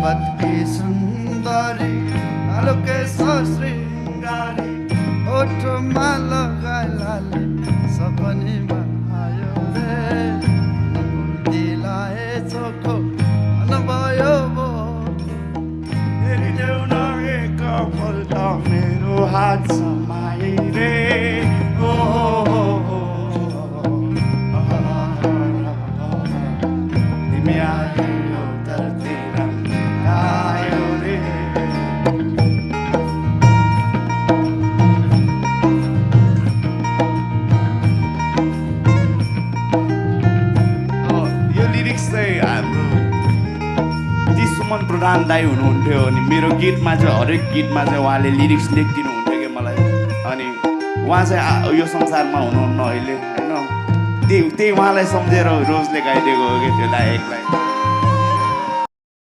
पर्वत की सुन्दरी आलोके श्रृङ्गारी ओठमा लगाइलाले सपनीमा आयो रे दिलाए चोखो अनुभयो भो हेरिदेऊ न एकपल्ट मेरो हात समाए रे ओ तिमी आयो धरतीमा आयो रे यो लिरिक्स चाहिँ हाम्रो सुमन प्रधान दाई हुनुहुन्थ्यो अनि मेरो गीतमा चाहिँ हरेक गीतमा चाहिँ उहाँले लिरिक्स लेखिदिनु हुन्थ्यो कि मलाई अनि उहाँ चाहिँ यो संसारमा हुनुहुन्न अहिले होइन त्यही उहाँलाई सम्झेर रोजले गाइदिएको हो कि त्यो लायकलाई